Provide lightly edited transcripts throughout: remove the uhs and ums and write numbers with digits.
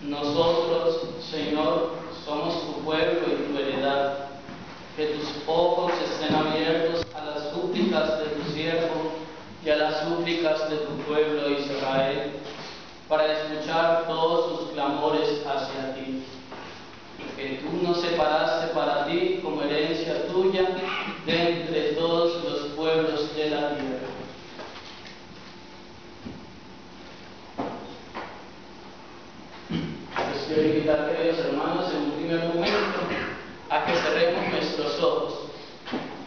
Nosotros, Señor, somos tu pueblo y tu heredad. Que tus ojos estén abiertos a las súplicas de tu siervo y a las súplicas de tu pueblo Israel, para escuchar todos sus clamores hacia ti. Que tú nos separaste para ti como herencia tuya de entre todos los pueblos de la tierra. Pues quiero invitar, queridos hermanos, en un primer momento a que cerremos nuestros ojos.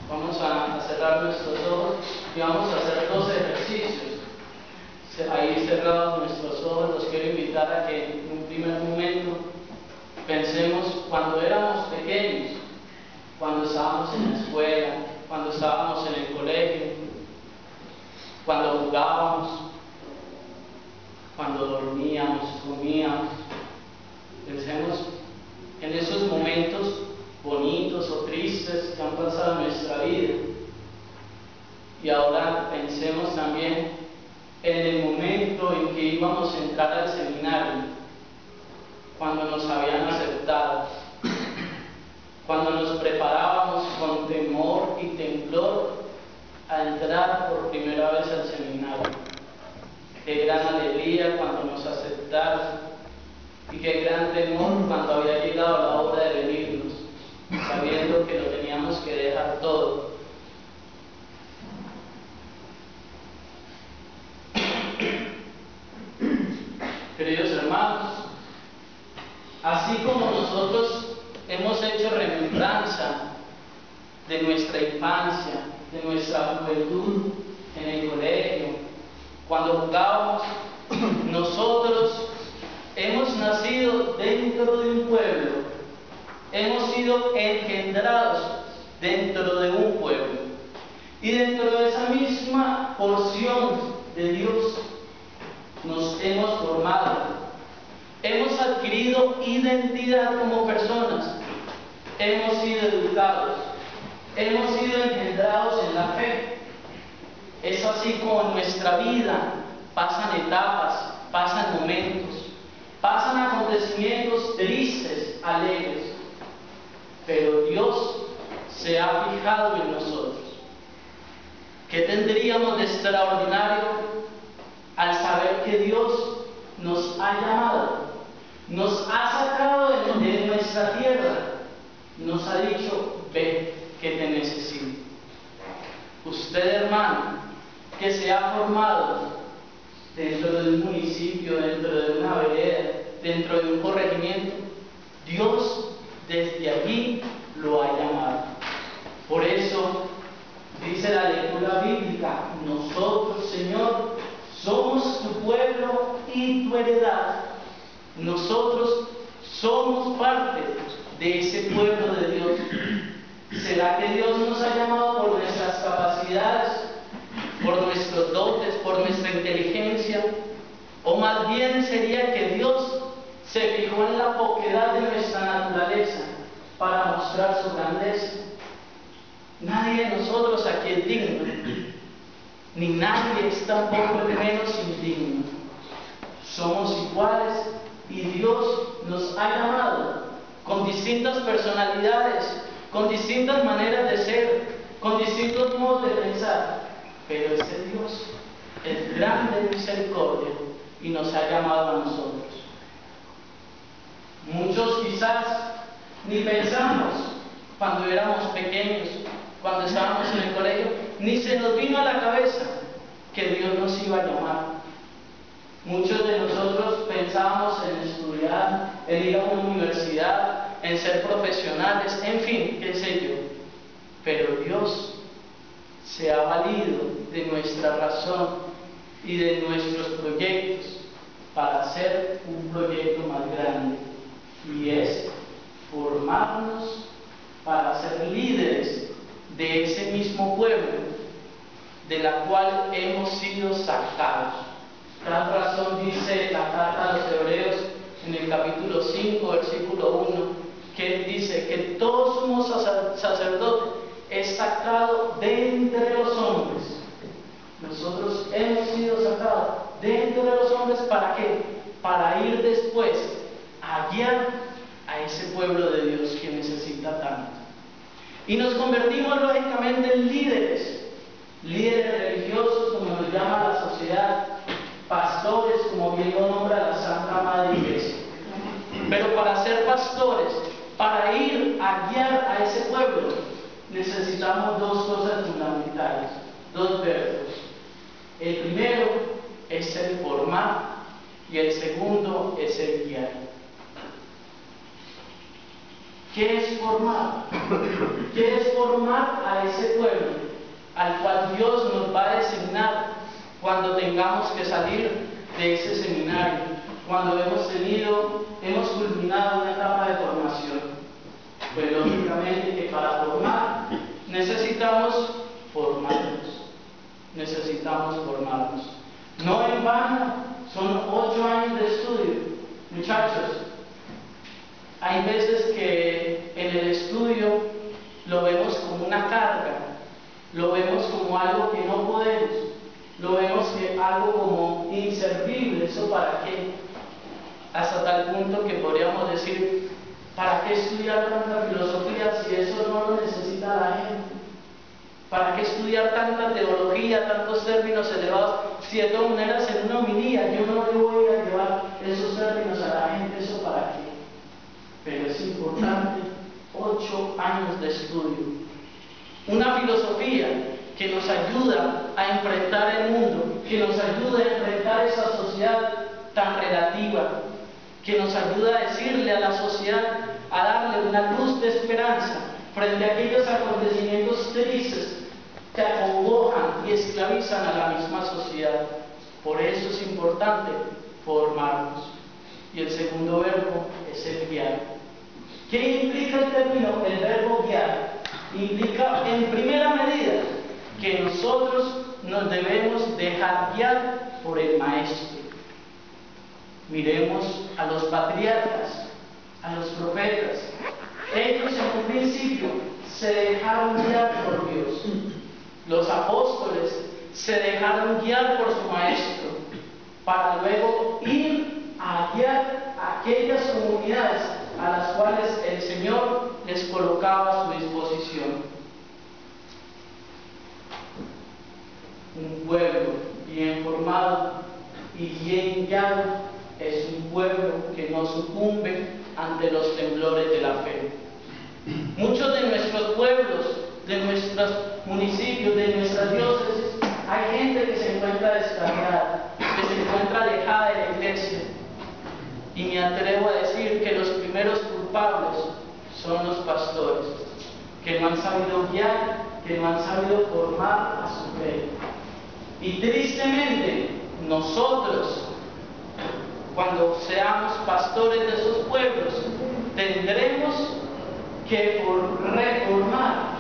Vamos a cerrar nuestros ojos y vamos a hacer dos ejercicios. Ahí cerrados nuestros ojos, los quiero invitar a que en un primer momento pensemos cuando éramos pequeños, cuando estábamos en la escuela, cuando estábamos en el colegio, cuando jugábamos, cuando dormíamos, comíamos. Pensemos en esos momentos bonitos o tristes que han pasado en nuestra vida. Y ahora pensemos también en el momento en que íbamos a entrar al seminario, cuando nos habían aceptado, cuando nos preparábamos con temor y temblor a entrar por primera vez al seminario. Qué gran alegría cuando nos aceptaron y qué gran temor cuando había llegado la hora de venirnos, sabiendo que lo teníamos que dejar todo. Queridos hermanos, así como nosotros hemos hecho remembranza de nuestra infancia, de nuestra juventud en el colegio, cuando jugábamos, nosotros hemos nacido dentro de un pueblo, hemos sido engendrados dentro de un pueblo, y dentro de esa misma porción de Dios nos hemos formado. Hemos adquirido identidad como personas, hemos sido educados, hemos sido engendrados en la fe. Es así como en nuestra vida pasan etapas, pasan momentos, pasan acontecimientos tristes, alegres, pero Dios se ha fijado en nosotros. ¿Qué tendríamos de extraordinario al saber que Dios nos ha llamado? Nos ha sacado de nuestra tierra, nos ha dicho: ve, que te necesito. Usted, hermano, que se ha formado dentro de un municipio, dentro de una vereda, dentro de un corregimiento, Dios desde allí lo ha llamado. Por eso dice la lectura bíblica: nosotros, Señor, somos tu pueblo y tu heredad. Nosotros somos parte de ese pueblo de Dios. ¿Será que Dios nos ha llamado por nuestras capacidades, por nuestros dotes, por nuestra inteligencia? ¿O más bien sería que Dios se fijó en la poquedad de nuestra naturaleza para mostrar su grandeza? Nadie de nosotros aquí es digno, ni nadie es tampoco menos indigno. Somos iguales y Dios nos ha llamado con distintas personalidades, con distintas maneras de ser, con distintos modos de pensar, pero ese Dios es grande en misericordia y nos ha llamado a nosotros. Muchos quizás ni pensamos cuando éramos pequeños, cuando estábamos en el colegio, ni se nos vino a la cabeza que Dios nos iba a llamar. Muchos de nosotros pensábamos en estudiar, en ir a una universidad, en ser profesionales, en fin, qué sé yo. Pero Dios se ha valido de nuestra razón y de nuestros proyectos para hacer un proyecto más grande, y es formarnos para ser líderes de ese mismo pueblo de la cual hemos sido sacados. Tal razón dice la carta a los Hebreos en el capítulo 5, versículo 1, que él dice que todo sumo sacerdote es sacado de entre los hombres. Nosotros hemos sido sacados primeros hombres, ¿para qué? Para ir después a guiar a ese pueblo de Dios que necesita tanto. Y nos convertimos lógicamente en líderes religiosos, como nos llama la sociedad, pastores, como bien lo nombra la Santa Madre Iglesia. Pero para ser pastores, para ir a guiar a ese pueblo, necesitamos dos cosas fundamentales, dos verbos. El primero es el formar y el segundo es el guiar. ¿Qué es formar? ¿Qué es formar a ese pueblo al cual Dios nos va a designar cuando tengamos que salir de ese seminario, cuando hemos culminado una etapa de formación? Pues lógicamente que para formar necesitamos formarnos. No en vano, son 8 años de estudio. Muchachos, hay veces que en el estudio lo vemos como una carga, lo vemos como algo que no podemos, lo vemos algo como inservible. ¿Eso para qué? Hasta tal punto que podríamos decir, ¿para qué estudiar tanta filosofía si eso no lo necesita la gente? ¿Para qué estudiar tanta teología, tantos términos elevados, si de todas maneras en una homilía yo no le voy a llevar esos términos a la gente? ¿Eso para qué? Pero es importante, 8 años de estudio. Una filosofía que nos ayuda a enfrentar el mundo, que nos ayuda a enfrentar esa sociedad tan relativa, que nos ayuda a decirle a la sociedad, a darle una luz de esperanza frente a aquellos acontecimientos tristes que acongojan y esclavizan a la misma sociedad. Por eso es importante formarnos. Y el segundo verbo es el guiar. ¿Qué implica el término, el verbo guiar? Implica en primera medida que nosotros nos debemos dejar guiar por el Maestro. Miremos a los patriarcas, a los profetas. Ellos en un principio se dejaron guiar por Dios. Los apóstoles se dejaron guiar por su Maestro, para luego ir a guiar a aquellas comunidades a las cuales el Señor les colocaba a su disposición. Un pueblo bien formado y bien guiado es un pueblo que no sucumbe ante los temblores de la fe. Muchos de nuestros pueblos, de nuestros municipios, de nuestras diócesis, hay gente que se encuentra descarriada, que se encuentra alejada de la iglesia. Y me atrevo a decir que los primeros culpables son los pastores, que no han sabido guiar, que no han sabido formar a su fe. Y tristemente, nosotros, cuando seamos pastores de esos pueblos, tendremos que reformar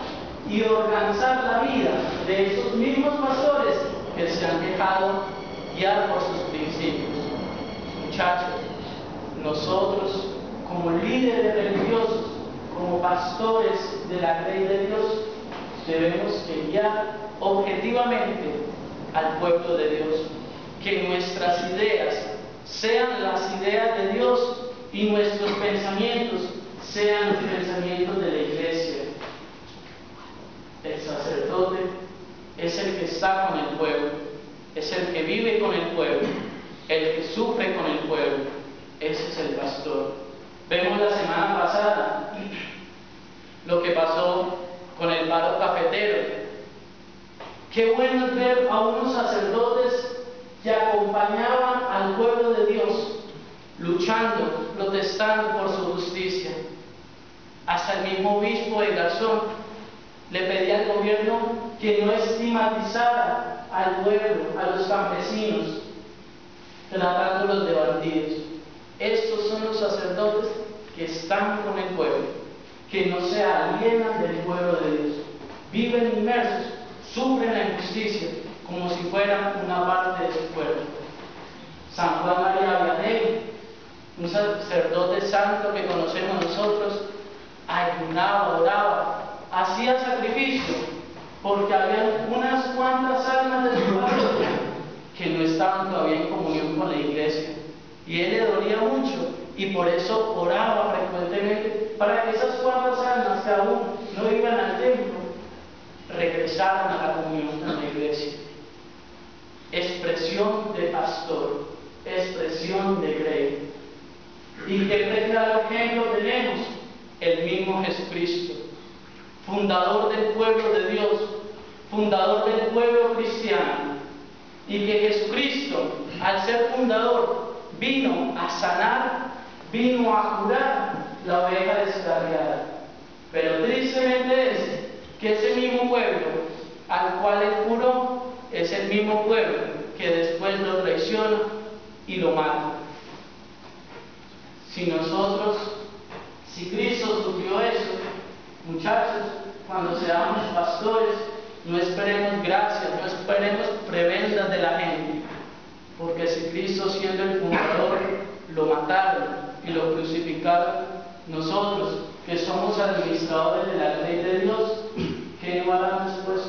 y organizar la vida de esos mismos pastores que se han dejado guiar por sus principios. Muchachos, nosotros como líderes religiosos, como pastores de la grey de Dios, debemos guiar objetivamente al pueblo de Dios, que nuestras ideas sean las ideas de Dios y nuestros pensamientos sean los pensamientos de la iglesia. El sacerdote es el que está con el pueblo, es el que vive con el pueblo, el que sufre con el pueblo. Ese es el pastor. Vemos la semana pasada lo que pasó con el paro cafetero. Qué bueno es ver a unos sacerdotes que acompañaban al pueblo de Dios, luchando, protestando por su justicia. Hasta el mismo obispo de Garzón le pedía al gobierno que no estigmatizara al pueblo, a los campesinos, tratándolos de bandidos. Estos son los sacerdotes que están con el pueblo, que no se alienan del pueblo de Dios, viven inmersos, sufren la injusticia como si fueran una parte de su pueblo. San Juan María Vianney, un sacerdote santo que conocemos nosotros, ayunaba, oraba, hacía sacrificio, porque había unas cuantas almas de su parroquia que no estaban todavía en comunión con Y él le dolía mucho y por eso oraba frecuentemente para que esas cuantas almas que aún no iban al templo regresaran a la comunión con la iglesia. Expresión de pastor, expresión de Grey. ¿Y qué claro ejemplo tenemos? El mismo Jesucristo, fundador del pueblo de Dios, fundador del pueblo cristiano. Y que Jesucristo, al ser fundador, vino a sanar, vino a curar la oveja descarriada. Pero tristemente es que ese mismo pueblo al cual él curó es el mismo pueblo que después lo traiciona y lo mata. Si Cristo sufrió eso, muchachos, cuando seamos pastores, no esperemos gracias, no esperemos prebendas de la gente, porque si Cristo, siendo el fundador, lo mataron y lo crucificaron, nosotros que somos administradores de la ley de Dios, ¿qué no harán después